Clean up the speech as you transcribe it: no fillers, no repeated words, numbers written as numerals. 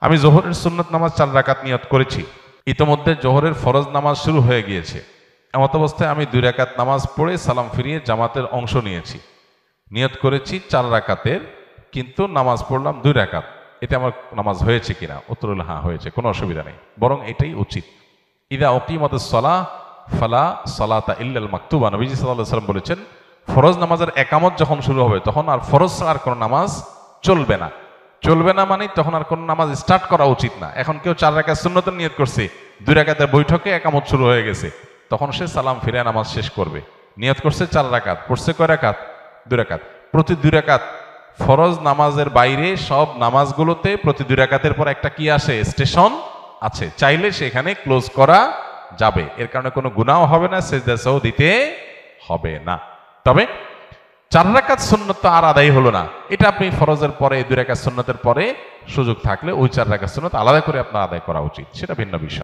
আমি জোহরের সুন্নত নামাজ 4 রাকাত নিয়ত করেছি, ইতোমধ্যে জোহরের ফরজ নামাজ শুরু হয়ে গিয়েছে। এমত অবস্থায় আমি 2 রাকাত নামাজ পড়ে সালাম ফিরিয়ে জামাতের অংশ নিয়েছি। নিয়ত করেছি 4 রাকাতের, কিন্তু নামাজ পড়লাম 2 রাকাত। এতে আমার নামাজ হয়েছে কিনা? উত্তর হলো হ্যাঁ হয়েছে, কোনো অসুবিধা নেই, বরং এটাই উচিত। ইদা উকিমাতুস সালাহ ফালা সালাতা ইল্লাল মাকতুবা, নবীজি সাল্লাল্লাহু আলাইহি ওয়াসাল্লাম বলেছেন, ফরজ নামাজের একামত যখন শুরু হবে তখন আর ফরজ আর কোনো নামাজ চলবে না। চলবে না মানে তখন আর কোনো নামাজ স্টার্ট করা উচিত না। এখন কেউ 4 রাকাত সুন্নতের নিয়ত করছে, 2 রাকাতের বৈঠকে একামত শুরু হয়ে গেছে, তখন সে সালাম ফিরে নামাজ শেষ করবে। নিয়ত করছে 4 রাকাত, পড়ছে কয় রাকাত? 2 রাকাত। প্রতি 2 রাকাত ফরজ নামাজের বাইরে সব নামাজগুলোতে প্রতি 2 রাকাতের পর একটা কি আসে? স্টেশন আছে, চাইলে সেখানে ক্লোজ করা যাবে। এর কারণে কোনো গুনাহ হবে না, সেজদা সাহু দিতে হবে না। তবে 4 রাকাত সুন্নত আর আদায় হলো না, এটা আপনি ফরজের পরে 2 রাকাত সুন্নতের পরে সুযোগ থাকলে ওই 4 রাকাত সুন্নত আলাদা করে আপনার আদায় করা উচিত, সেটা ভিন্ন বিষয়।